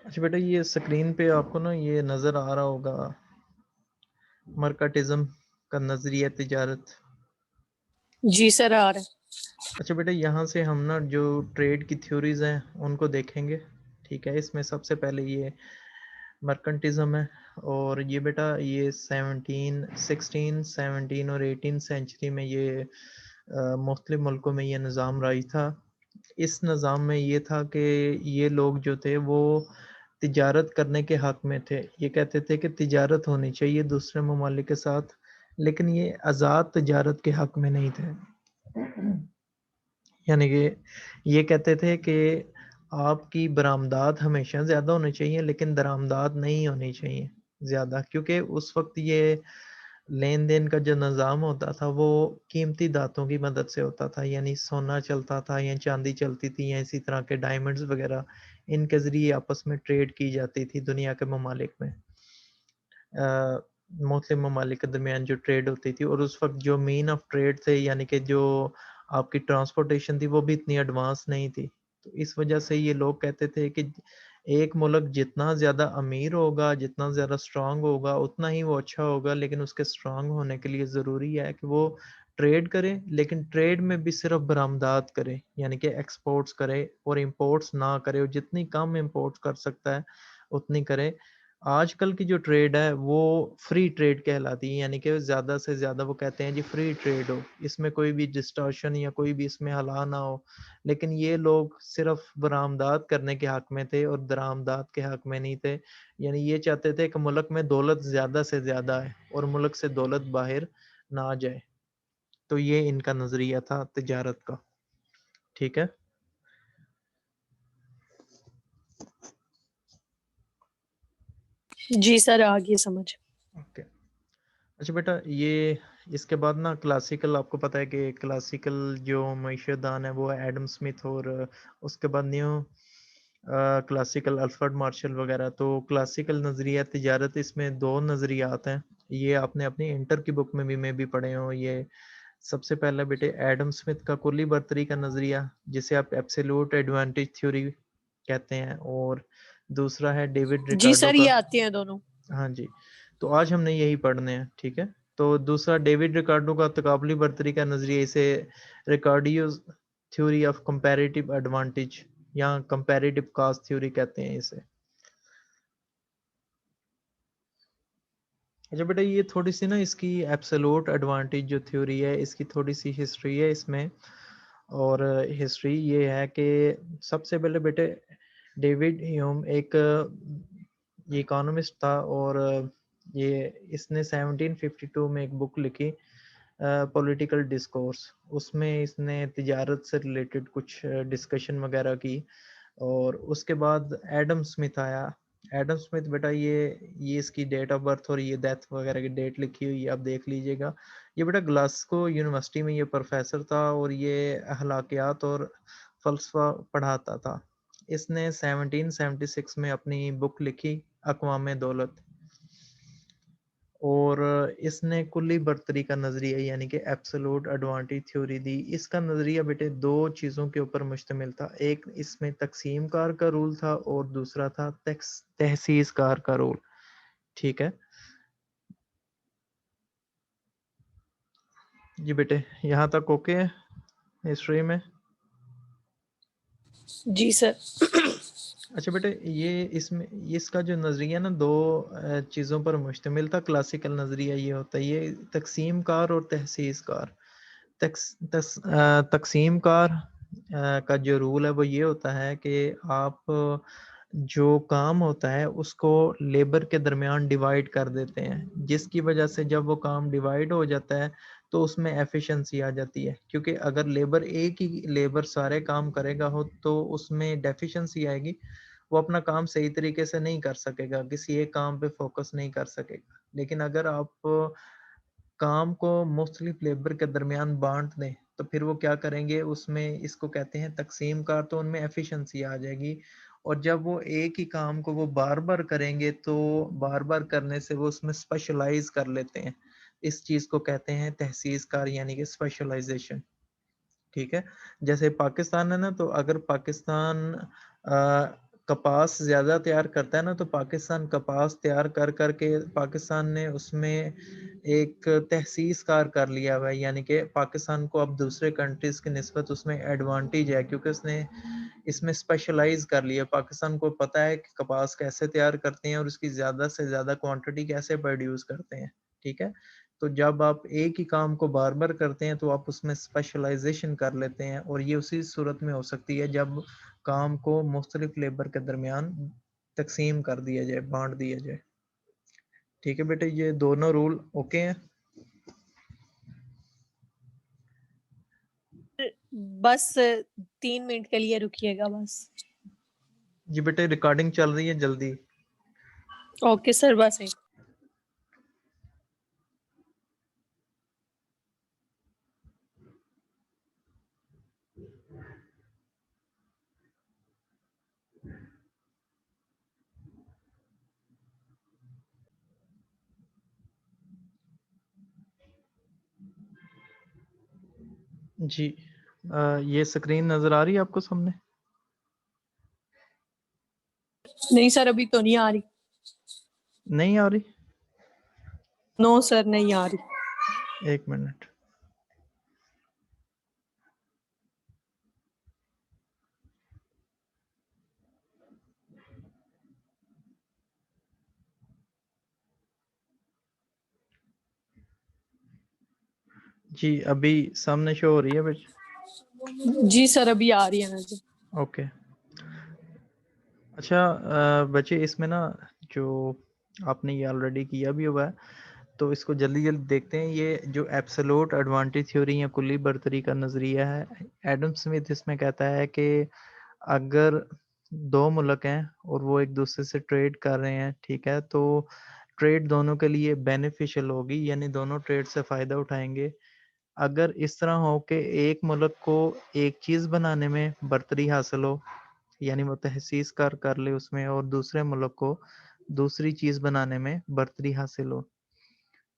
अच्छा बेटा, ये स्क्रीन पे आपको ना ये नज़र आ रहा होगा, मर्काटिज्म का नज़रिया तिजारत। जी सर, आ रहा है। अच्छा बेटा, यहाँ से हम ना जो ट्रेड की थ्योरीज हैं उनको देखेंगे। ठीक है, इसमें सबसे पहले ये मर्केंटिज्म है, और ये बेटा ये 16, 17 और 18 सेंचुरी में ये मुख्तलिफ मुल्कों में ये निज़ाम राज था। इस निज़ाम में ये था कि ये लोग जो थे वो तिजारत करने के हक़ में थे। ये कहते थे कि तिजारत होनी चाहिए दूसरे ममालिक के साथ, लेकिन ये आज़ाद तिजारत के हक़ में नहीं थे। यानी कि ये कहते थे कि आपकी बरामदात हमेशा ज़्यादा होनी चाहिए, लेकिन दरामदात नहीं होनी चाहिए ज़्यादा, क्योंकि उस वक़्त ये लेन-देन का जो निज़ाम होता था वो कीमती धातुओं की मदद से होता था, यानी सोना चलता था या चाँदी चलती थी या इसी तरह के डायमंड्स वग़ैरह, इनके ज़रिए आपस में ट्रेड की जाती थी दुनिया के ममालिक में। मुस्लिम ममालिक के दरमियान जो ट्रेड होती थी, और उस वक़्त जो मीन ऑफ ट्रेड थे, यानी कि जो आपकी ट्रांसपोर्टेशन थी वो भी इतनी एडवांस नहीं थी। तो इस वजह से ये लोग कहते थे कि एक मुल्क जितना ज़्यादा अमीर होगा, जितना ज़्यादा स्ट्रॉन्ग होगा, उतना ही वो अच्छा होगा, लेकिन उसके स्ट्रॉन्ग होने के लिए ज़रूरी है कि वो ट्रेड करे, लेकिन ट्रेड में भी सिर्फ बरामदात करे, यानी कि एक्सपोर्ट्स करे और इंपोर्ट्स ना करे, और जितनी कम इंपोर्ट्स कर सकता है उतनी करे। आजकल की जो ट्रेड है वो फ्री ट्रेड कहलाती है, यानी कि ज़्यादा से ज़्यादा वो कहते हैं जी फ्री ट्रेड हो, इसमें कोई भी डिस्टॉर्शन या कोई भी इसमें हला ना हो। लेकिन ये लोग सिर्फ बरामदात करने के हक़ में थे और दरामदात के हक़ में नहीं थे। यानी ये चाहते थे कि मुल्क में दौलत ज़्यादा से ज़्यादा है और मुल्क से दौलत बाहर ना जाए। तो ये इनका नज़रिया था तिजारत का। ठीक है? जी सर, आ गई समझ। ओके। अच्छा बेटा, ये इसके बाद ना क्लासिकल, आपको पता है कि क्लासिकल जो मईशतदान है वो है एडम स्मिथ, और उसके बाद न्यू क्लासिकल अल्फ्रेड मार्शल वगैरह। तो क्लासिकल नज़रिया तिजारत, इसमें दो नज़रियात हैं। ये आपने अपनी इंटर की बुक में भी पढ़े हो। ये सबसे पहला बेटे एडम स्मिथ का कुल्ली बर्तरी का नज़रिया, जिसे आप एब्सोल्यूट एडवांटेज थ्योरी कहते हैं, और दूसरा है डेविड जी रिकार्डो सर, ये का। आती हैं दोनों। हाँ जी, तो आज हमने यही पढ़ने हैं। ठीक है, तो दूसरा डेविड रिकार्डो का तकाबली बर्तरी का नज़रिया, इसे रिकार्डियो थ्योरी ऑफ कंपैरेटिव एडवांटेज या कंपैरेटिव कॉस्ट थ्योरी कहते हैं इसे। अच्छा बेटा, ये थोड़ी सी ना इसकी एब्सोल्यूट एडवांटेज जो थ्योरी है, इसकी थोड़ी सी हिस्ट्री है इसमें। और हिस्ट्री ये है कि सबसे पहले बेटे डेविड ह्यूम एक ये इकोनॉमिस्ट था, और ये इसने 1752 में एक बुक लिखी, पॉलिटिकल डिस्कोर्स। उसमें इसने तिजारत से रिलेटेड कुछ डिस्कशन वगैरह की। और उसके बाद एडम स्मिथ आया। एडम स्मिथ बेटा, ये इसकी डेट ऑफ बर्थ और ये डेथ वगैरह की डेट लिखी हुई है, आप देख लीजिएगा। ये बेटा ग्लासगो यूनिवर्सिटी में ये प्रोफेसर था, और ये अखलाकियात और फ़लसफ़ा पढ़ाता था। इसने 1776 में अपनी बुक लिखी, अक़वाम दौलत। और इसने कुल्ली बर्तरी का नज़रिया यानी कि एब्सोल्यूट एडवांटेज थ्योरी दी। इसका नज़रिया बेटे दो चीज़ों के ऊपर मुश्तमिल था। एक इसमें तकसीम कार का रूल था, और दूसरा था तहसीस कार का रूल। ठीक है जी बेटे, यहाँ तक ओके है हिस्ट्री में? जी सर। अच्छा बेटे, ये इसमें इसका जो नज़रिया ना दो चीज़ों पर मुश्तमिल था। क्लासिकल नज़रिया ये होता है, ये तकसीम कार और तहसीस कार। तकसीम कार का जो रूल है वो ये होता है कि आप जो काम होता है उसको लेबर के दरमियान डिवाइड कर देते हैं, जिसकी वजह से जब वो काम डिवाइड हो जाता है तो उसमें एफिशिएंसी आ जाती है। क्योंकि अगर लेबर एक ही लेबर सारे काम करेगा हो तो उसमें डेफिशिएंसी आएगी, वो अपना काम सही तरीके से नहीं कर सकेगा, किसी एक काम पे फोकस नहीं कर सकेगा। लेकिन अगर आप काम को मुख्तलिफ लेबर के दरमियान बांट दें तो फिर वो क्या करेंगे, उसमें इसको कहते हैं तकसीम कार, तो उनमें एफिशिएंसी आ जाएगी। और जब वो एक ही काम को वो बार बार करेंगे तो बार बार करने से वो उसमें स्पेशलाइज कर लेते हैं। इस चीज़ को कहते हैं तहसीस कार यानी कि स्पेशलाइजेशन। ठीक है? जैसे पाकिस्तान है ना, तो अगर पाकिस्तान कपास ज़्यादा तैयार करता है ना, तो पाकिस्तान कपास तैयार कर के पाकिस्तान ने उसमें एक तहसीसकार कर लिया हुआ है, यानी कि पाकिस्तान को अब दूसरे कंट्रीज़ की निस्बत उसमें एडवांटेज है, क्योंकि उसने इसमें स्पेशलाइज़ कर लिया। पाकिस्तान को पता है कि कपास कैसे तैयार करते हैं और उसकी ज़्यादा से ज़्यादा क्वांटिटी कैसे प्रोड्यूस करते हैं, ठीक है? तो जब आप एक ही काम को बार-बार करते हैं, तो आप उसमें स्पेशलाइज़ेशन कर लेते हैं, और ये उसी सूरत में हो सकती है जब काम को मुख्तलिफ लेबर के दरमियान तक़सीम कर दिया जाए, बाँट दिया जाए। ठीक है बेटे, ये दोनों रूल ओके हैं? बस 3 मिनट के लिए रुकिएगा बस। जी बेटे, रिकॉर्डिंग चल रही है, जल्दी। ओके सर, बस एक। जी। ये स्क्रीन नज़र आ रही है आपको सामने? नहीं सर, अभी तो नहीं आ रही। नहीं आ रही? नो सर, नहीं आ रही। 1 मिनट। जी, अभी सामने शो हो रही है बच जी सर, अभी आ रही है नजर। ओके। अच्छा, बच्चे इसमें ना, जो आपने ये ऑलरेडी किया भी हुआ है, तो इसको जल्दी-जल्दी देखते हैं। ये जो एब्सोल्यूट एडवांटेज थ्योरी या कुल्ली बरतरी का नज़रिया है, एडम स्मिथ इसमें कहता है कि अगर 2 मुल्क हैं और वो एक-दूसरे से ट्रेड कर रहे हैं, ठीक है? तो ट्रेड दोनों के लिए बेनिफिशियल होगी, यानी दोनों ट्रेड से फ़ायदा उठाएँगे। अगर इस तरह हो कि एक मुल्क को एक चीज़ बनाने में बरतरी हासिल हो, यानी वो तहसीस कर ले उसमें, और दूसरे मुल्क को दूसरी चीज़ बनाने में बरतरी हासिल हो,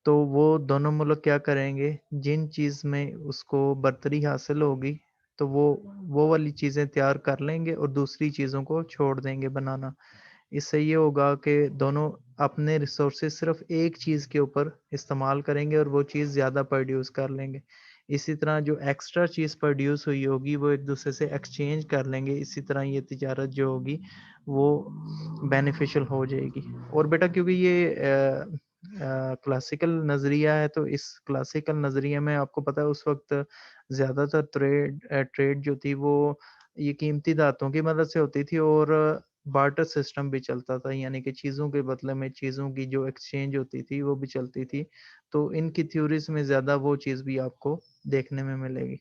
तो वो दोनों मुल्क क्या करेंगे, जिन चीज़ में उसको बरतरी हासिल होगी, तो वो वाली चीज़ें तैयार कर लेंगे और दूसरी चीज़ों को छोड़ देंगे बनाना। इससे ये होगा कि दोनों अपने रिसोर्सेज सिर्फ एक चीज़ के ऊपर इस्तेमाल करेंगे और वो चीज़ ज़्यादा प्रोड्यूस कर लेंगे। इसी तरह जो एक्स्ट्रा चीज़ प्रोड्यूस हुई होगी, वो एक-दूसरे से एक्सचेंज कर लेंगे। इसी तरह ये तिजारत जो होगी, वो बेनिफिशियल हो जाएगी। और बेटा, क्योंकि ये क्लासिकल नज़रिया है, तो इस क्लासिकल नज़रिए में आपको पता है उस वक़्त ज़्यादातर ट्रेड जो थी, वो ये कीमती धातुओं की मदद से होती थी, और बार्टर सिस्टम भी चलता था, यानी कि चीज़ों के बदले में चीज़ों की जो एक्सचेंज होती थी, वो भी चलती थी। तो इनकी थ्योरीज़ में ज़्यादा वो चीज़ भी आपको देखने में मिलेगी।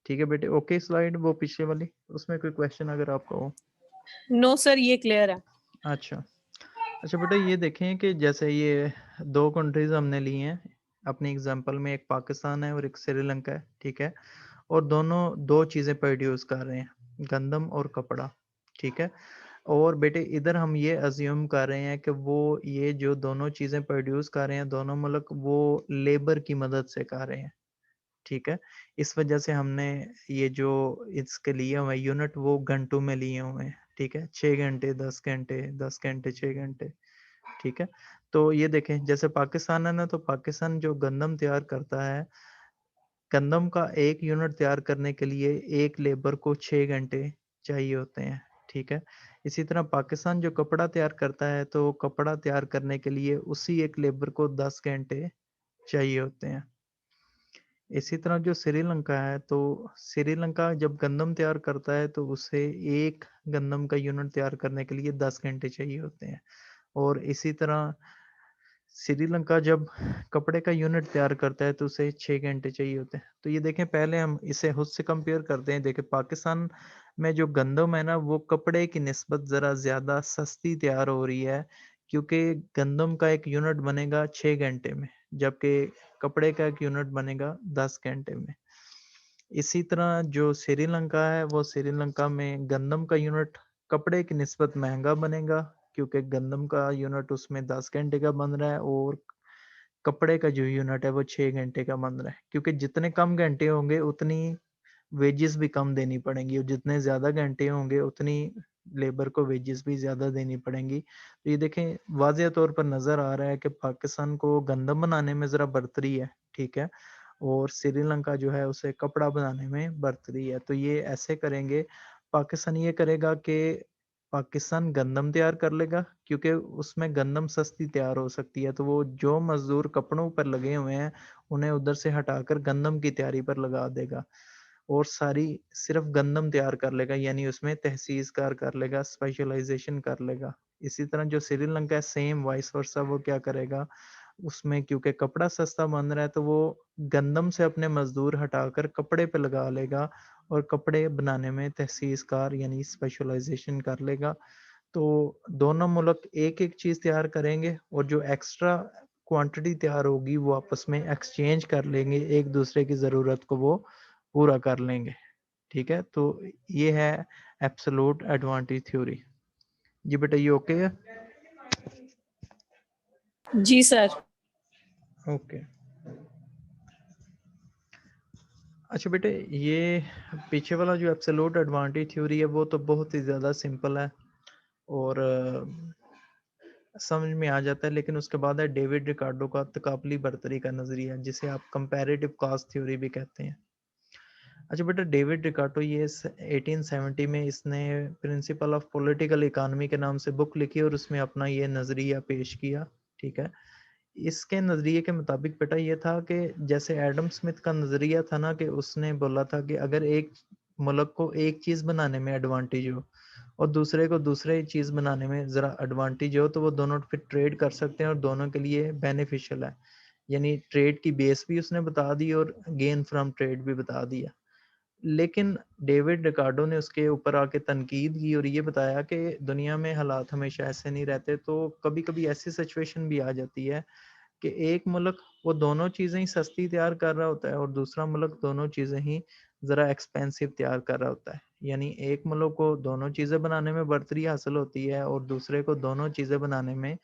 ठीक है बेटे, ओके स्लाइड वो पीछे वाली, उसमें कोई क्वेश्चन अगर आपका हो? नो सर, ये क्लियर है। अच्छा। अच्छा बेटा, ये देखें कि जैसे ये 2 कंट्रीज़ हमने ली हैं अपनी एग्ज़ाम्पल में, एक पाकिस्तान है और एक श्रीलंका है, ठीक है? और दोनों 2 चीज़ें प्रोड्यूस कर रहे हैं, गंदम और कपड़ा, ठीक है? और बेटे, इधर हम ये अज़्यूम कर रहे हैं कि वो ये जो दोनों चीज़ें प्रोड्यूस कर रहे हैं, दोनों मुल्क वो लेबर की मदद से कर रहे हैं, ठीक है? इस वजह से हमने ये जो इसके लिए हुए यूनिट, वो घंटों में लिए हुए हैं, ठीक है? 6 घंटे, 10 घंटे, 10 घंटे, 6 घंटे, ठीक है? तो ये देखें, जैसे पाकिस्तान है ना, तो पाकिस्तान जो गंदम तैयार करता है, गंदम का 1 यूनिट तैयार करने के लिए एक लेबर को 6 घंटे चाहिए होते हैं, ठीक है? इसी तरह पाकिस्तान जो कपड़ा तैयार करता है, तो कपड़ा तैयार करने के लिए उसी एक लेबर को 10 घंटे चाहिए होते हैं। इसी तरह जो श्रीलंका है, तो श्रीलंका जब गंदम तैयार करता है, तो उसे एक गंदम का यूनिट तैयार करने के लिए 10 घंटे चाहिए होते हैं। और इसी तरह श्रीलंका जब कपड़े का यूनिट तैयार करता है, तो उसे 6 घंटे चाहिए होते हैं। तो ये देखें, पहले हम इसे खुद से कंपेयर करते हैं। देखें, पाकिस्तान में जो गंदम है ना, वो कपड़े की निस्बत ज़रा ज़्यादा सस्ती तैयार हो रही है, क्योंकि गंदम का एक यूनिट बनेगा 6 घंटे में, जबकि कपड़े का एक यूनिट बनेगा 10 घंटे में। इसी तरह जो श्रीलंका है, वो श्रीलंका में गंदम का यूनिट कपड़े की निस्बत महँगा बनेगा, क्योंकि गंदम का यूनिट उसमें 10 घंटे का बन रहा है, और कपड़े का जो यूनिट है वो 6 घंटे का बन रहा है, क्योंकि जितने कम घंटे होंगे, उतनी वेजेस भी कम देनी पड़ेंगी और जितने ज़्यादा घंटे होंगे उतनी लेबर को वेजेस भी ज़्यादा देनी पड़ेंगी। तो ये देखें वाज़िह तौर पर नज़र आ रहा है कि पाकिस्तान को गंदम बनाने में ज़रा बढ़तरी है, ठीक है? और श्रीलंका जो है उसे कपड़ा बनाने में बढ़तरी है। तो ये ऐसे करेंगे, पाकिस्तान ये करेगा कि पाकिस्तान गंदम तैयार कर लेगा क्योंकि उसमें गंदम सस्ती तैयार हो सकती है, तो वो जो मज़दूर कपड़ों पर लगे हुए हैं, उन्हें उधर से हटाकर गंदम की तैयारी पर लगा देगा। और सारी सिर्फ गंदम तैयार कर लेगा, यानी उसमें तहसीज़कार कर लेगा, स्पेशलाइज़ेशन कर लेगा। इसी तरह जो श्रीलंका है सेम वाइस वर्सा वो क्या करेगा, उसमें क्योंकि कपड़ा सस्ता बन रहा है तो वो गंदम से अपने मज़दूर हटाकर कपड़े पे लगा लेगा और कपड़े बनाने में तहसीज़कार यानी स्पेशलाइज़ेशन कर लेगा। तो दोनों मुल्क एक-एक चीज़ तैयार करेंगे और जो एक्स्ट्रा क्वांटिटी तैयार होगी वो आपस में एक्सचेंज कर लेंगे, एक-दूसरे की ज़रूरत को वो पूरा कर लेंगे, ठीक है? तो ये है एब्सोल्यूट एडवांटेज थ्योरी। जी बेटा ये ओके है? जी सर। ओके। अच्छा बेटे ये पीछे वाला जो एब्सोल्यूट एडवांटेज थ्योरी है वो तो बहुत ही ज़्यादा सिंपल है और समझ में आ जाता है, लेकिन उसके बाद है डेविड रिकार्डो का तकाबली बरतरी का नज़रिया, जिसे आप कंपैरेटिव कॉस्ट थ्योरी भी कहते हैं। अच्छा बेटा डेविड रिकार्डो ये 1870 में इसने प्रिंसिपल ऑफ पॉलिटिकल इकोनॉमी के नाम से बुक लिखी और उसमें अपना ये नज़रिया पेश किया, ठीक है? इसके नज़रिए के मुताबिक बेटा ये था कि जैसे एडम स्मिथ का नज़रिया था ना कि उसने बोला था कि अगर एक मुल्क को एक चीज़ बनाने में एडवांटेज हो और दूसरे को दूसरे चीज़ बनाने में ज़रा एडवांटेज हो तो वो दोनों फिर ट्रेड कर सकते हैं और दोनों के लिए बेनिफिशियल है। यानी ट्रेड की बेस भी उसने बता दी और गेन फ्रॉम ट्रेड भी बता दिया। लेकिन डेविड रिकार्डो ने उसके ऊपर आके तनकीद की और ये बताया कि दुनिया में हालात हमेशा ऐसे नहीं रहते, तो कभी-कभी ऐसी सिचुएशन भी आ जाती है कि एक मुल्क वो दोनों चीज़ें ही सस्ती तैयार कर रहा होता है और दूसरा मुल्क दोनों चीज़ें ही ज़रा एक्सपेंसिव तैयार कर रहा होता है। यानी एक मुल्क को दोनों चीज़ें बनाने में बढ़तरी हासिल होती है और दूसरे को दोनों चीज़ें बनाने में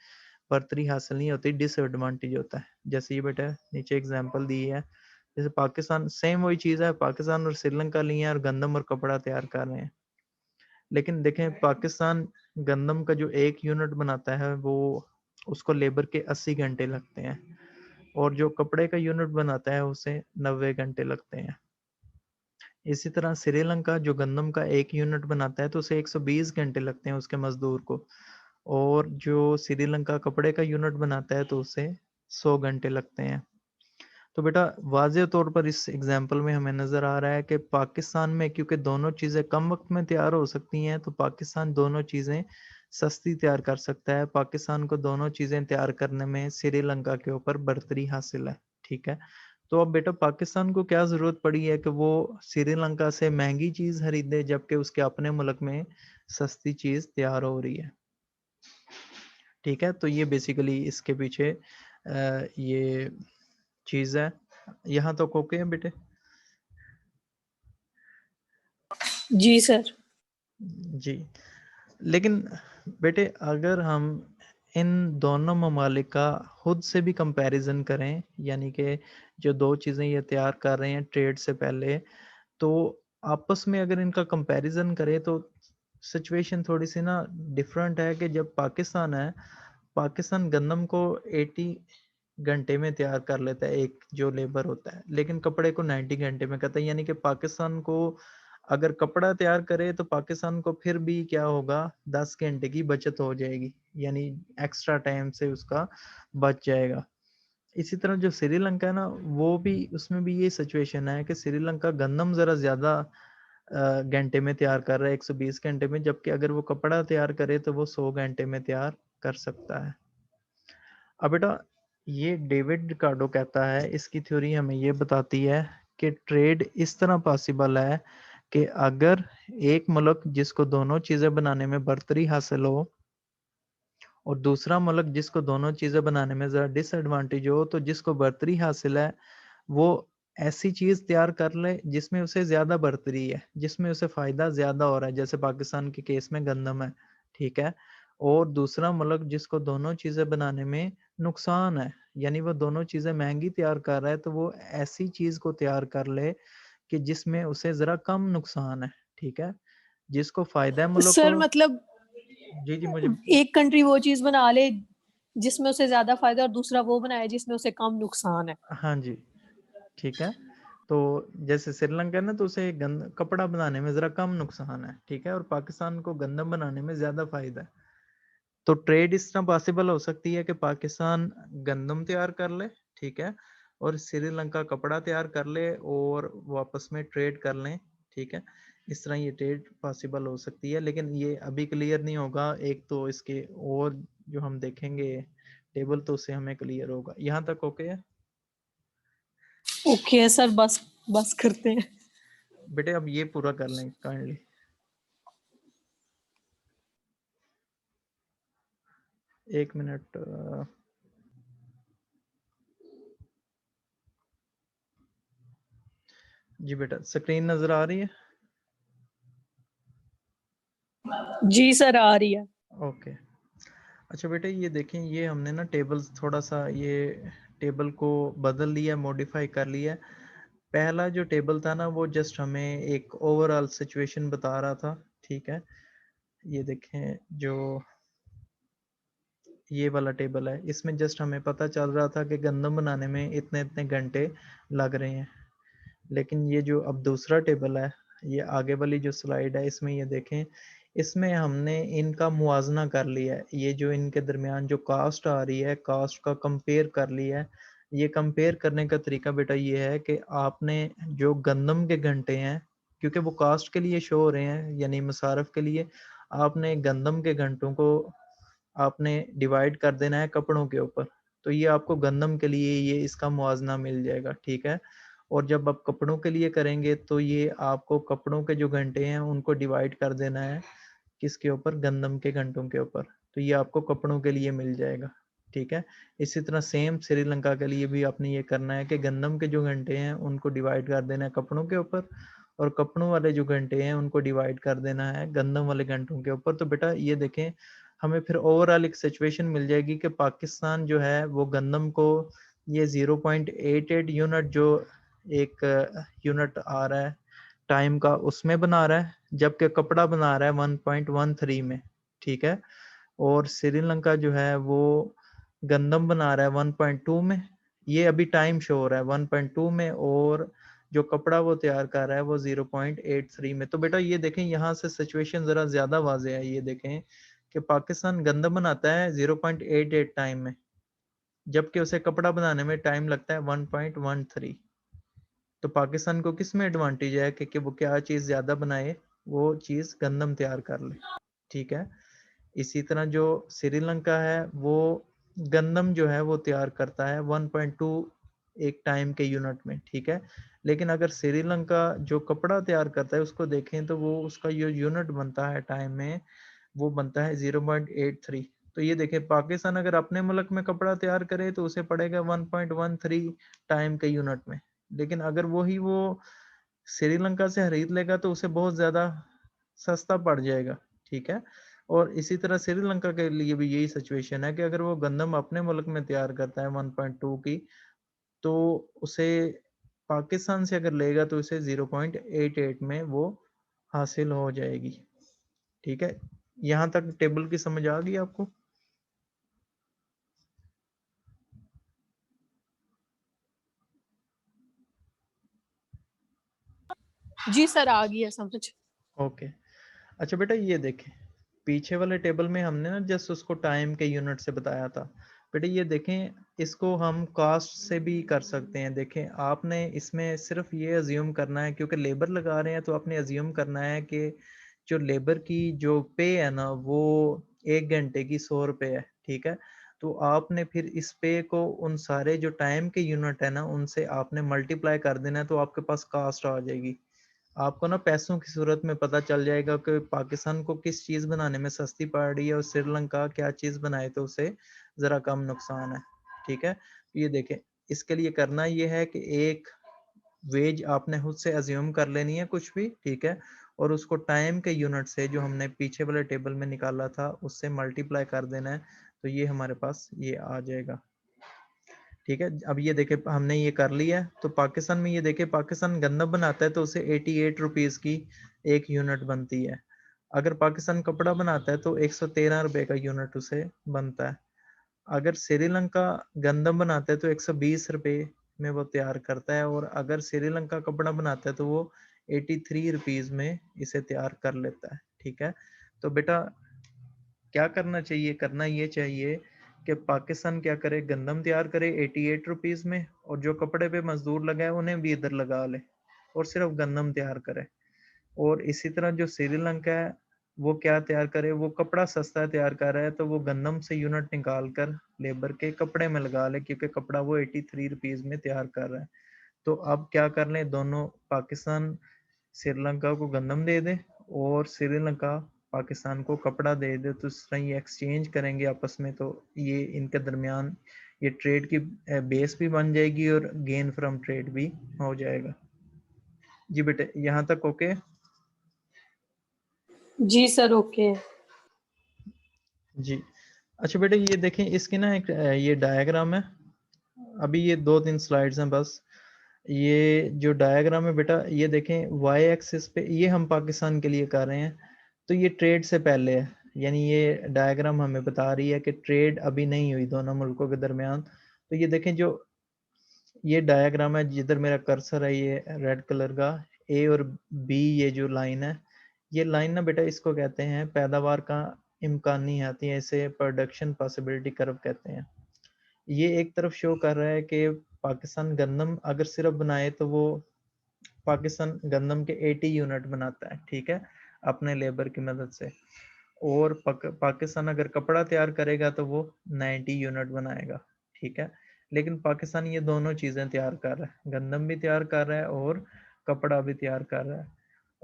बढ़तरी हासिल नहीं होती, डिसएडवांटेज होता है। जैसे ये बेटा नीचे एग्जांपल दी है, जैसे पाकिस्तान सेम वही चीज़ है, पाकिस्तान और श्रीलंका लिए हैं और गंदम और कपड़ा तैयार कर रहे हैं। लेकिन देखें पाकिस्तान गंदम का जो 1 यूनिट बनाता है वो उसको लेबर के 80 घंटे लगते हैं और जो कपड़े का यूनिट बनाता है उसे 90 घंटे लगते हैं। इसी तरह श्रीलंका जो गंदम का 1 यूनिट बनाता है तो उसे 120 घंटे लगते हैं उसके मज़दूर को और जो श्रीलंका कपड़े का यूनिट बनाता है तो उसे 100 घंटे लगते हैं। तो बेटा वाज़ेह तौर पर इस एग्जाम्पल में हमें नज़र आ रहा है कि पाकिस्तान में क्योंकि दोनों चीज़ें कम वक्त में तैयार हो सकती हैं तो पाकिस्तान दोनों चीज़ें सस्ती तैयार कर सकता है। पाकिस्तान को दोनों चीज़ें तैयार करने में श्रीलंका के ऊपर बढ़तरी हासिल है, ठीक है? तो अब बेटा पाकिस्तान को क्या ज़रूरत पड़ी है कि वो श्रीलंका से महंगी चीज़ खरीदे जबकि उसके अपने मुल्क में सस्ती चीज़ तैयार हो रही है, ठीक है? तो ये बेसिकली इसके पीछे ये चीज़ है। यहाँ तक ओके है बेटे? जी सर। जी। लेकिन बेटे अगर हम इन दोनों ममालिक का खुद से भी कंपैरिज़न करें, यानी कि जो 2 चीज़ें ये तैयार कर रहे हैं ट्रेड से पहले, तो आपस में अगर इनका कंपैरिज़न करें तो सिचुएशन थोड़ी-सी ना डिफरेंट है कि जब पाकिस्तान है, पाकिस्तान गंदम को 80 घंटे में तैयार कर लेता है एक जो लेबर होता है, लेकिन कपड़े को 90 घंटे में करता है। यानी कि पाकिस्तान को अगर कपड़ा तैयार करे तो पाकिस्तान को फिर भी क्या होगा 10 घंटे की बचत हो जाएगी, यानी एक्स्ट्रा टाइम से उसका बच जाएगा। इसी तरह जो श्रीलंका है ना, वो भी उसमें भी ये सिचुएशन है कि श्रीलंका गंदम ज़रा ज़्यादा घंटे में तैयार कर रहा है 120 घंटे में, जबकि अगर वो कपड़ा तैयार करे तो वो 100 घंटे में तैयार कर सकता है। अब बेटा ये डेविड रिकार्डो कहता है, इसकी थ्योरी हमें ये बताती है कि ट्रेड इस तरह पॉसिबल है कि अगर एक मुल्क जिसको दोनों चीज़ें बनाने में बढ़तरी हासिल हो और दूसरा मुल्क जिसको दोनों चीज़ें बनाने में ज़रा डिसएडवांटेज हो, तो जिसको बढ़तरी हासिल है वो ऐसी चीज़ तैयार कर ले जिसमें उसे ज़्यादा बढ़तरी है, जिसमें उसे फ़ायदा ज़्यादा हो रहा है, जैसे पाकिस्तान के केस में गंदम है, ठीक है? और दूसरा मुल्क जिसको दोनों चीज़ें बनाने में नुकसान है, यानी वो दोनों चीज़ें महँगी तैयार कर रहा है, तो वो ऐसी चीज़ को तैयार कर ले कि जिसमें उसे ज़रा कम नुकसान है, ठीक है? जिसको फ़ायदा है मुल्क को। सर मतलब जी, जी, मुझे एक कंट्री वो चीज़ बना ले जिसमें उसे ज़्यादा फ़ायदा है और दूसरा वो बनाए जिसमें उसे कम नुकसान है। हाँ जी, ठीक है। तो जैसे श्रीलंका है ना, तो उसे गंद कपड़ा बनाने में ज़रा कम नुकसान है, ठीक है? और पाकिस्तान को गंदम बनाने में ज़्यादा फ़ायदा है। तो ट्रेड इस तरह पॉसिबल हो सकती है कि पाकिस्तान गंदम तैयार कर ले, ठीक है? और श्रीलंका कपड़ा तैयार कर ले और वो आपस में ट्रेड कर लें, ठीक है? इस तरह ये ट्रेड पॉसिबल हो सकती है, लेकिन ये अभी क्लियर नहीं होगा। एक तो इसके और जो हम देखेंगे टेबल, तो उससे हमें क्लियर होगा। यहाँ तक ओके है? ओके है सर, बस बस करते हैं। बेटे अब ये पूरा कर लें काइंडली। 1 मिनट। जी बेटा, स्क्रीन नज़र आ रही है? जी सर, आ रही है। ओके। अच्छा बेटे, ये देखें, ये हमने ना टेबल्स थोड़ा सा ये टेबल को बदल लिया, मॉडिफाई कर लिया। पहला जो टेबल था ना, वो जस्ट हमें एक ओवरऑल सिचुएशन बता रहा था, ठीक है? ये देखें, जो ये वाला टेबल है, इसमें जस्ट हमें पता चल रहा था कि गंदम बनाने में इतने इतने घंटे लग रहे हैं। लेकिन ये जो अब दूसरा टेबल है, ये आगे वाली जो स्लाइड है, इसमें ये देखें, इसमें हमने इनका मुआवजा कर लिया है। ये जो इनके दरमियान जो कास्ट आ रही है, कास्ट का कंपेयर कर लिया है। ये कंपेयर करने का तरीका बेटा ये है कि आपने जो गंदम के घंटे हैं, क्योंकि वो कास्ट के लिए शो हो रहे हैं, यानी मुसारफ के लिए, आपने गंदम के घंटों को आपने डिवाइड कर देना है कपड़ों के ऊपर। तो ये आपको गंदम के लिए ये इसका मुआवजा मिल जाएगा, ठीक है? और जब आप कपड़ों के लिए करेंगे, तो ये आपको कपड़ों के जो घंटे हैं उनको डिवाइड कर देना है किसके ऊपर? गंदम के घंटों के ऊपर। तो ये आपको कपड़ों के लिए मिल जाएगा, ठीक है? इसी तरह सेम श्रीलंका के लिए भी आपने ये करना है कि गंदम के जो घंटे हैं उनको डिवाइड कर देना है कपड़ों के ऊपर, और कपड़ों वाले जो घंटे हैं उनको डिवाइड कर देना है गंदम वाले घंटों के ऊपर। तो बेटा ये देखें, हमें फिर ओवरऑल एक सिचुएशन मिल जाएगी कि पाकिस्तान जो है वो गंदम को ये 0.88 यूनिट जो एक यूनिट आ रहा है टाइम का, उसमें बना रहा है, जबकि कपड़ा बना रहा है 1.13 में, ठीक है? और श्रीलंका जो है वो गंदम बना रहा है 1.2 में। ये अभी टाइम शो हो रहा है 1.2 में, और जो कपड़ा वो तैयार कर रहा है वो 0.83 में। तो बेटा ये देखें, यहाँ से सिचुएशन ज़रा ज़्यादा वाज़ेह है। ये देखें कि पाकिस्तान गंदम बनाता है 0.88 टाइम में, जबकि उसे कपड़ा बनाने में टाइम लगता है 1.13। तो पाकिस्तान को किस में एडवांटेज है कि वो क्या चीज़ ज़्यादा बनाए, वो चीज़ गंदम तैयार कर ले, ठीक है? इसी तरह जो श्रीलंका है वो गंदम जो है वो तैयार करता है 1.2 एक टाइम के यूनिट में, ठीक है? लेकिन अगर श्रीलंका जो कपड़ा तैयार करता है उसको देखें, तो वो उसका जो यूनिट बनता है टाइम में, वो बनता है 0.83। तो ये देखें, पाकिस्तान अगर अपने मुल्क में कपड़ा तैयार करे तो उसे पड़ेगा 1.13 टाइम के यूनिट में। लेकिन अगर वही वो श्रीलंका से खरीद लेगा तो उसे बहुत ज़्यादा सस्ता पड़ जाएगा, ठीक है? और इसी तरह श्रीलंका के लिए भी यही सिचुएशन है कि अगर वो गंदम अपने मुल्क में तैयार करता है 1.2 की, तो उसे पाकिस्तान से अगर लेगा तो उसे 0.88 में वो हासिल हो जाएगी, ठीक है? यहाँ तक टेबल की समझ आ गई आपको? जी सर, आ गई है समझ। ओके। अच्छा बेटा ये देखें, पीछे वाले टेबल में हमने ना जस्ट उसको टाइम के यूनिट से बताया था। बेटा ये देखें, इसको हम कास्ट से भी कर सकते हैं। देखें, आपने इसमें सिर्फ ये अज्यूम करना है, क्योंकि लेबर लगा रहे हैं, तो आपने अज्यूम करना है कि जो लेबर की जो पे है ना, वो 1 घंटे की 100 रुपये है, ठीक है? तो आपने फिर इस पे को उन सारे जो टाइम के यूनिट है ना, उनसे आपने मल्टीप्लाई कर देना है, तो आपके पास कास्ट आ जाएगी। आपको ना पैसों की सूरत में पता चल जाएगा कि पाकिस्तान को किस चीज़ बनाने में सस्ती पड़ रही है और श्रीलंका क्या चीज़ बनाए तो उसे ज़रा कम नुकसान है, ठीक है? ये देखें, इसके लिए करना ये है कि एक वेज आपने खुद से अज्यूम कर लेनी है कुछ भी, ठीक है? और उसको टाइम के यूनिट से जो हमने पीछे वाले टेबल में निकाला था उससे मल्टीप्लाई कर देना है, तो ये हमारे पास ये आ जाएगा, ठीक है। अब ये देखे हमने ये कर लिया है, तो पाकिस्तान में ये देखे पाकिस्तान गंदम बनाता है तो उसे 88 रुपीज़ की एक यूनिट बनती है। अगर पाकिस्तान कपड़ा बनाता है तो 113 रुपए का यूनिट उसे बनता है। अगर श्रीलंका गंदम बनाता है तो 120 रुपए में वो तैयार करता है, और अगर श्रीलंका कपड़ा बनाता है तो वो 83 रुपीज़ में इसे तैयार कर लेता है। ठीक है। तो बेटा क्या करना चाहिए? करना ये चाहिए कि पाकिस्तान क्या करे, गंदम तैयार करे 88 रुपीज़ में, और जो कपड़े पे मजदूर लगा है उन्हें भी इधर लगा ले और सिर्फ गंदम तैयार करे। और इसी तरह जो श्रीलंका है वो क्या तैयार करे, वो कपड़ा सस्ता तैयार कर रहा है तो वो गंदम से यूनिट निकाल कर लेबर के कपड़े में लगा ले, क्योंकि कपड़ा वो 83 रुपीज़ में तैयार कर रहा है। तो अब क्या कर लें, दोनों पाकिस्तान श्रीलंका को गंदम दे दे और श्रीलंका पाकिस्तान को कपड़ा दे दे, तो इस तरह ये एक्सचेंज करेंगे आपस में, तो ये इनके दरमियान ये ट्रेड की बेस भी बन जाएगी और गेन फ्रॉम ट्रेड भी हो जाएगा। जी बेटे यहाँ तक ओके? जी सर, ओके। जी। अच्छा बेटे ये देखें, इसकी ना एक ये डायग्राम है। अभी ये 2-3 स्लाइड्स हैं बस। ये जो डायग्राम है बेटा, ये देखें वाई एक्सिस पे ये हम पाकिस्तान के लिए कर रहे हैं, तो ये ट्रेड से पहले है, यानी ये डायग्राम हमें बता रही है कि ट्रेड अभी नहीं हुई दोनों मुल्कों के दरमियान। तो ये देखें जो ये डायग्राम है, जिधर मेरा कर्सर है ये रेड कलर का, ए और बी ये जो लाइन है, ये लाइन ना बेटा इसको कहते हैं पैदावार का इम्कानी हद, या इसे प्रोडक्शन पॉसिबिलिटी कर्व कहते हैं। ये एक तरफ शो कर रहा है कि पाकिस्तान गंदम अगर सिर्फ बनाए तो वो पाकिस्तान गंदम के 80 यूनिट बनाता है, ठीक है, अपने लेबर की मदद से। और पाकिस्तान अगर कपड़ा तैयार करेगा तो वो 90 यूनिट बनाएगा, ठीक है। लेकिन पाकिस्तान ये दोनों चीज़ें तैयार कर रहा है, गंदम भी तैयार कर रहा है और कपड़ा भी तैयार कर रहा है।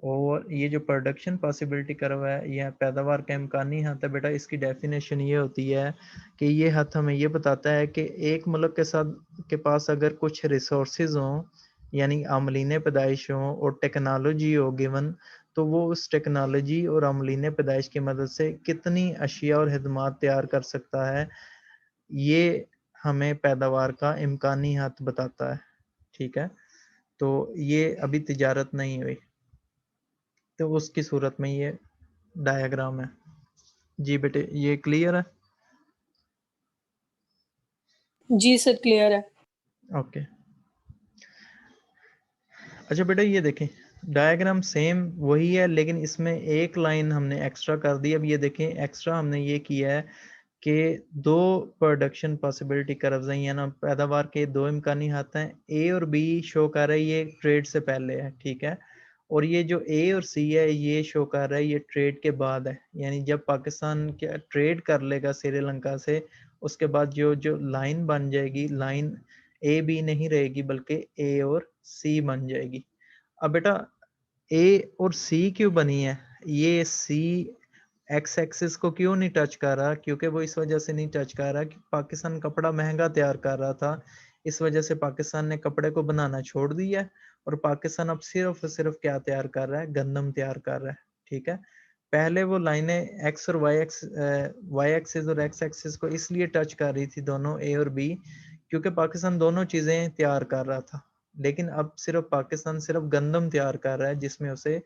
और ये जो प्रोडक्शन पॉसिबिलिटी कर्व है, यह पैदावार का इम्कानी हद है बेटा, इसकी डेफिनेशन ये होती है कि ये हद हमें ये बताता है कि एक मुल्क के साथ के पास अगर कुछ रिसोर्सेज हों, यानी आमलीन पैदाइश हों और टेक्नोलॉजी हो गिवन, तो वो उस टेक्नोलॉजी और अमलीन पैदाइश की मदद से कितनी अशिया और खदमात तैयार कर सकता है, ये हमें पैदावार का इम्कानी हद बताता है, ठीक है। तो ये अभी तिजारत नहीं हुई, तो उसकी सूरत में ये डायग्राम है। जी बेटे ये क्लियर है? जी सर, क्लियर है। ओके। अच्छा बेटा ये देखें, डायग्राम सेम वही है, लेकिन इसमें एक लाइन हमने एक्स्ट्रा कर दी। अब ये देखें एक्स्ट्रा हमने ये किया है कि दो प्रोडक्शन पॉसिबिलिटी कर्व्स हैं, यानी पैदावार के दो इम्कानी हाथ हैं, ए और बी शो कर रहा है, ये ट्रेड से पहले है, ठीक है। और ये जो ए और सी है ये शो कर रहा है ये ट्रेड के बाद है, यानी जब पाकिस्तान क्या ट्रेड कर लेगा श्रीलंका से, उसके बाद जो जो लाइन बन जाएगी, लाइन ए बी नहीं रहेगी बल्कि ए और सी बन जाएगी। अब बेटा ए और सी क्यों बनी है? ये सी एक्स एक्सिस को क्यों नहीं टच कर रहा? क्योंकि वो इस वजह से नहीं टच कर रहा कि पाकिस्तान कपड़ा महंगा तैयार कर रहा था, इस वजह से पाकिस्तान ने कपड़े को बनाना छोड़ दिया है, और पाकिस्तान अब सिर्फ सिर्फ क्या तैयार कर रहा है? गंदम तैयार कर रहा है, ठीक है। पहले वो लाइनें एक्स और वाई एक्सिस और एक्स एक्सिस को इसलिए टच कर रही थी दोनों ए और बी, क्योंकि पाकिस्तान दोनों चीजें तैयार कर रहा था, लेकिन अब सिर्फ पाकिस्तान सिर्फ गंदम तैयार कर रहा है जिसमें उसे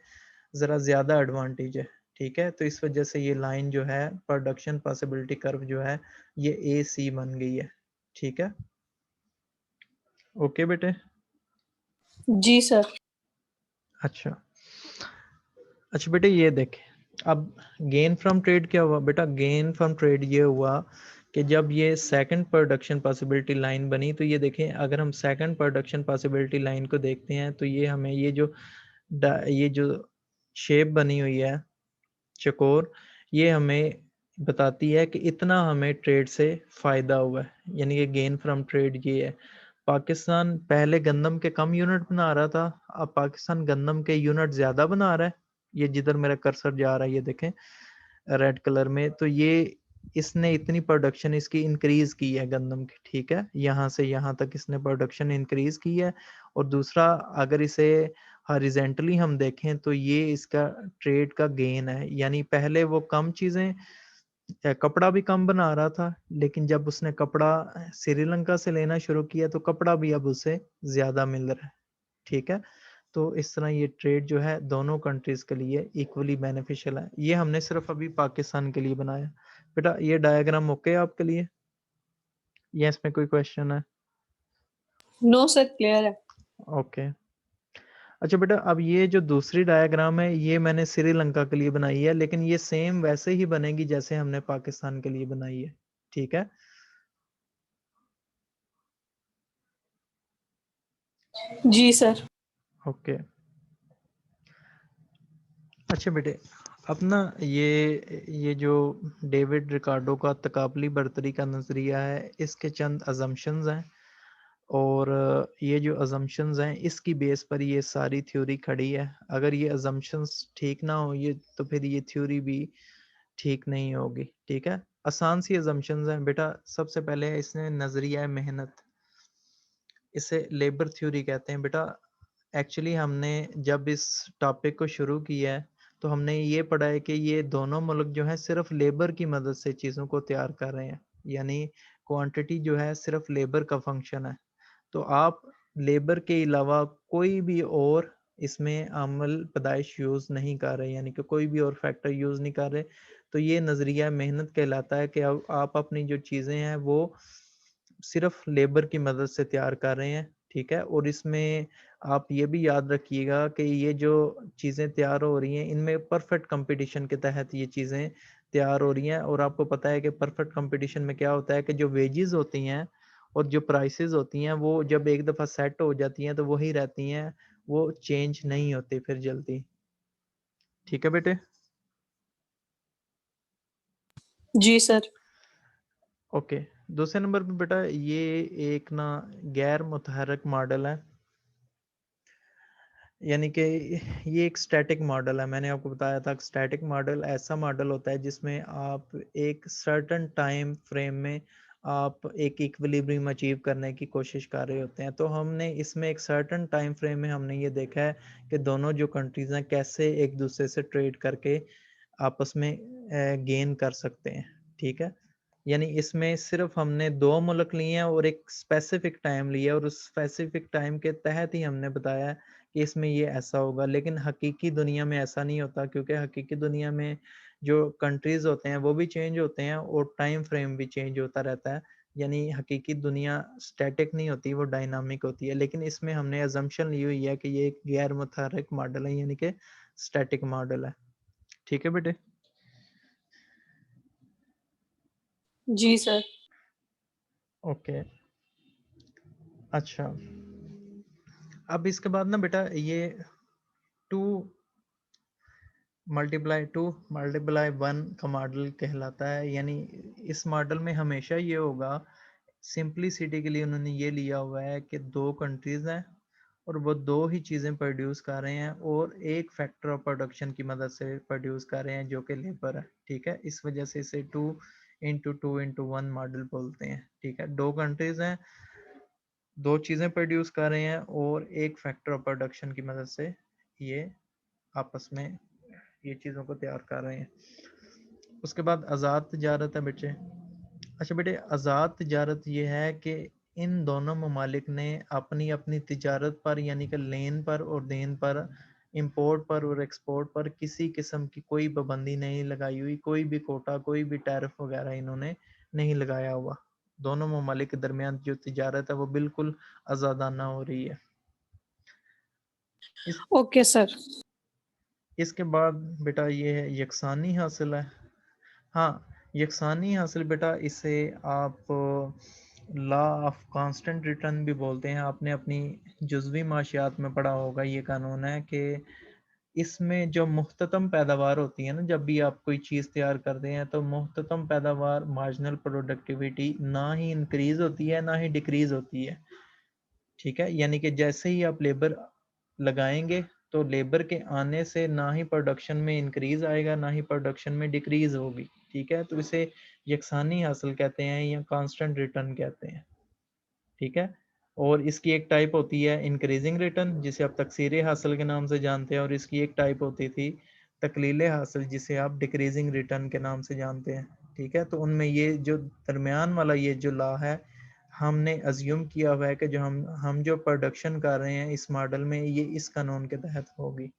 ज़रा ज़्यादा एडवांटेज है, ठीक है। तो इस वजह से ये लाइन जो है प्रोडक्शन पॉसिबिलिटी कर्व जो है ये ए सी बन गई है, ठीक है। ओके बेटे। जी सर। अच्छा। अच्छा बेटे ये देखें, अब गेन फ्रॉम ट्रेड क्या हुआ बेटा? गेन फ्रॉम ट्रेड ये हुआ कि जब ये सेकंड प्रोडक्शन पॉसिबिलिटी लाइन बनी, तो ये देखें अगर हम सेकंड प्रोडक्शन पॉसिबिलिटी लाइन को देखते हैं तो ये हमें ये जो शेप बनी हुई है चकोर, ये हमें बताती है कि इतना हमें ट्रेड से फ़ायदा हुआ है, यानी कि गेन फ्रॉम ट्रेड ये है। पाकिस्तान पहले गंदम के कम यूनिट बना रहा था, अब पाकिस्तान गंदम के यूनिट ज़्यादा बना रहा है। ये जिधर मेरा कर्सर जा रहा है ये देखें रेड कलर में, तो ये इसने इतनी प्रोडक्शन इसकी इंक्रीज की है गंदम की, ठीक है, यहाँ से यहाँ तक इसने प्रोडक्शन इंक्रीज की है। और दूसरा अगर इसे हॉरिजेंटली हम देखें तो ये इसका ट्रेड का गेन है, यानी पहले वो कम चीज़ें कपड़ा भी कम बना रहा था, लेकिन जब उसने कपड़ा श्रीलंका से लेना शुरू किया तो कपड़ा भी अब उसे ज़्यादा मिल रहा है, ठीक है? तो इस तरह ये ट्रेड जो है दोनों कंट्रीज़ के लिए इक्वली बेनिफिशियल है। ये हमने सिर्फ़ अभी पाकिस्तान के लिए बनाया। बेटा ये डायग्राम ओके है आपके लिए? या इसमें कोई क्वेश्चन है? नो सर, क्लियर है। ओके। अच्छा बेटा, अब ये जो दूसरी डायग्राम है ये मैंने श्रीलंका के लिए बनाई है, लेकिन ये सेम वैसे ही बनेगी जैसे हमने पाकिस्तान के लिए बनाई है, ठीक है? जी सर। ओके। अच्छा बेटे, अब ना ये जो डेविड रिकार्डो का तकाबली बर्तरी का नज़रिया है, इसके चंद अज़म्पशंस हैं और ये जो अज़म्पशंस हैं इसकी बेस पर ये सारी थ्योरी खड़ी है। अगर ये अज़म्पशंस ठीक ना हो ये तो फिर ये थ्योरी भी ठीक नहीं होगी, ठीक है? आसान सी अज़म्पशंस हैं बेटा। सबसे पहले इसने नज़रिया मेहनत, इसे लेबर थ्योरी कहते हैं बेटा। एक्चुअली हमने जब इस टॉपिक को शुरू किया है तो हमने ये पढ़ा है कि ये दोनों मुल्क जो हैं सिर्फ लेबर की मदद से चीज़ों को तैयार कर रहे हैं, यानी क्वांटिटी जो है सिर्फ लेबर का फंक्शन है। तो आप लेबर के अलावा कोई भी और इसमें आमल पैदाइश यूज़ नहीं कर रहे, यानी कि कोई भी और फैक्टर यूज़ नहीं कर रहे। तो ये नज़रिया मेहनत कहलाता है कि अब आप अपनी जो चीज़ें हैं वो सिर्फ लेबर की मदद से तैयार कर रहे हैं, ठीक है? और इसमें आप ये भी याद रखिएगा कि ये जो चीज़ें तैयार हो रही हैं इनमें परफेक्ट कंपटीशन के तहत ये चीज़ें तैयार हो रही हैं। और आपको पता है कि परफेक्ट कंपटीशन में क्या होता है कि जो वेजेस होती हैं और जो प्राइसेस होती हैं वो जब एक दफ़ा सेट हो जाती हैं तो वही रहती हैं, वो चेंज नहीं होती फिर जल्दी। ठीक है बेटे? जी सर। ओके। दूसरे नंबर पे बेटा ये एक ना गैर मुतहर्रिक मॉडल है, यानी कि ये एक स्टैटिक मॉडल है। मैंने आपको बताया था कि स्टैटिक मॉडल ऐसा मॉडल होता है जिसमें आप एक सर्टेन टाइम फ्रेम में आप एक इक्विलिब्रियम अचीव करने की कोशिश कर रहे होते हैं। तो हमने इसमें एक सर्टेन टाइम फ्रेम में हमने ये देखा है कि दोनों जो कंट्रीज़ हैं कैसे एक दूसरे से ट्रेड करके आपस में गेन कर सकते हैं, ठीक है? यानी इसमें सिर्फ हमने 2 मुल्क लिए हैं और एक स्पेसिफिक टाइम लिया है और उस स्पेसिफिक टाइम के तहत ही हमने बताया है कि इसमें ये ऐसा होगा। लेकिन हकीकी दुनिया में ऐसा नहीं होता, क्योंकि हकीकी दुनिया में जो कंट्रीज़ होते हैं वो भी चेंज होते हैं और टाइम फ्रेम भी चेंज होता रहता है। यानी हकीकी दुनिया स्टैटिक नहीं होती, वो डायनामिक होती है। लेकिन इसमें हमने असम्पशन ली हुई है कि ये एक गैर मुतहर्रिक मॉडल है, यानी कि स्टैटिक मॉडल है। ठीक है बेटे? जी सर। ओके। अच्छा, अब इसके बाद ना बेटा ये 2 मल्टीप्लाई 2 मल्टीप्लाई 1 का मॉडल कहलाता है। यानी इस मॉडल में हमेशा ये होगा, सिंपलिसिटी के लिए उन्होंने ये लिया हुआ है कि 2 कंट्रीज़ हैं और वो 2 ही चीज़ें प्रोड्यूस कर रहे हैं और एक फैक्टर ऑफ प्रोडक्शन की मदद से प्रोड्यूस कर रहे हैं जो कि लेबर है, ठीक है? इस वजह से इसे 2 इंटू 2 इंटू 1 मॉडल बोलते हैं, ठीक है? 2 कंट्रीज़ हैं, 2 चीज़ें प्रोड्यूस कर रहे हैं और एक फैक्टर ऑफ प्रोडक्शन की मदद से ये आपस में ये चीज़ों को तैयार कर रहे हैं। उसके बाद आज़ाद तिजारत है बेटे। अच्छा बेटे, आज़ाद तिजारत ये है कि इन दोनों ममालिक ने अपनी अपनी तिजारत पर, यानी कि लेन पर और देन पर, इंपोर्ट पर और एक्सपोर्ट पर किसी किस्म की कोई पाबंदी नहीं लगाई हुई, कोई भी कोटा, कोई भी टैरिफ वगैरह इन्होंने नहीं लगाया हुआ। दोनों ममालिक के दरमियान जो तिजारत है वो बिल्कुल आज़ादाना हो रही है। इस ओके सर। इसके बाद बेटा ये है यकसानी हासिल है। हाँ, यकसानी हासिल बेटा इसे आप लॉ ऑफ कांस्टेंट रिटर्न भी बोलते हैं। आपने अपनी जुज़वी माशियात में पढ़ा होगा, ये कानून है कि इसमें जो मुख्ततम पैदावार होती है ना, जब भी आप कोई चीज़ तैयार करते हैं तो मुख्ततम पैदावार मार्जिनल प्रोडक्टिविटी ना ही इंक्रीज़ होती है ना ही डिक्रीज़ होती है, ठीक है? यानी कि जैसे ही आप लेबर लगाएंगे तो लेबर के आने से ना ही प्रोडक्शन में इंक्रीज आएगा ना ही प्रोडक्शन में डिक्रीज होगी, ठीक है? तो इसे यकसानी हासिल कहते हैं या कांस्टेंट रिटर्न कहते हैं, ठीक है? और इसकी एक टाइप होती है इंक्रीजिंग रिटर्न जिसे आप तकसीर हासिल के नाम से जानते हैं, और इसकी एक टाइप होती थी तकलील हासिल जिसे आप डिक्रीजिंग रिटर्न के नाम से जानते हैं, ठीक है, तो उनमें ये जो दरमियान वाला ये जो लॉ है, हमने अज्यूम किया हुआ है कि जो हम जो प्रोडक्शन कर रहे हैं इस मॉडल में, ये इस कानून के तहत होगी।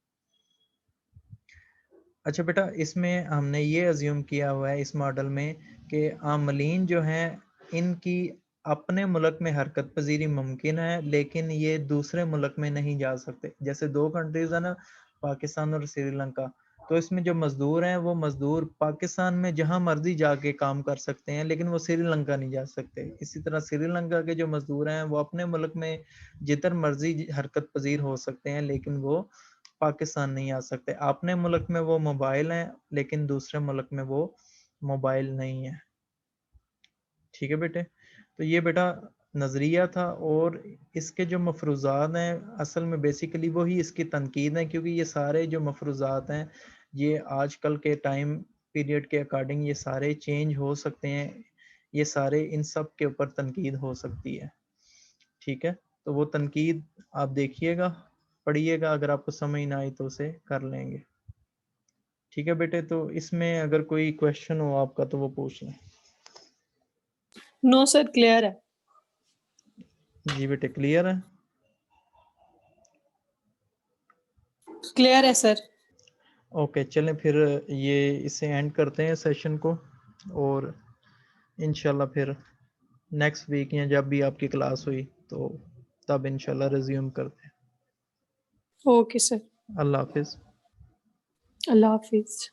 अच्छा बेटा, इसमें हमने ये अज्यूम किया हुआ है इस मॉडल में कि आमलीन जो हैं इनकी अपने मुल्क में हरकत पजीरी मुमकिन है, लेकिन ये दूसरे मुल्क में नहीं जा सकते। जैसे 2 कंट्रीज है ना, पाकिस्तान और श्रीलंका, तो इसमें जो मजदूर हैं वो मजदूर पाकिस्तान में जहां मर्जी जाके काम कर सकते हैं, लेकिन वो श्रीलंका नहीं जा सकते। इसी तरह श्रीलंका के जो मजदूर हैं वो अपने मुल्क में जिधर मर्जी हरकत पजीर हो सकते हैं, लेकिन वो पाकिस्तान नहीं आ सकते। अपने मुल्क में वो मोबाइल हैं, लेकिन दूसरे मुल्क में वो मोबाइल नहीं है। ठीक है बेटे, तो ये बेटा नज़रिया था, और इसके जो मफरूज़ात हैं असल में बेसिकली वही इसकी तनकीद है, क्योंकि ये सारे जो मफरूज़ात हैं ये आजकल के टाइम पीरियड के अकॉर्डिंग ये सारे चेंज हो सकते हैं, ये सारे इन सब के ऊपर तनकीद हो सकती है। ठीक है, तो वो तनकीद आप देखिएगा, पढ़िएगा, अगर आपको समझ ना आई तो उसे कर लेंगे। ठीक है बेटे, तो इसमें अगर कोई क्वेश्चन हो आपका तो वो पूछ लें। नो सर, क्लियर है। जी बेटे, क्लियर है? क्लियर है सर। ओके, चलें फिर ये इसे एंड करते हैं सेशन को, और इंशाल्लाह फिर नेक्स्ट वीक या जब भी आपकी क्लास हुई तो तब इंशाल्लाह रिज्यूम करते हैं। Okay sir. अल्लाह हाफिज़। अल्लाह हाफिज।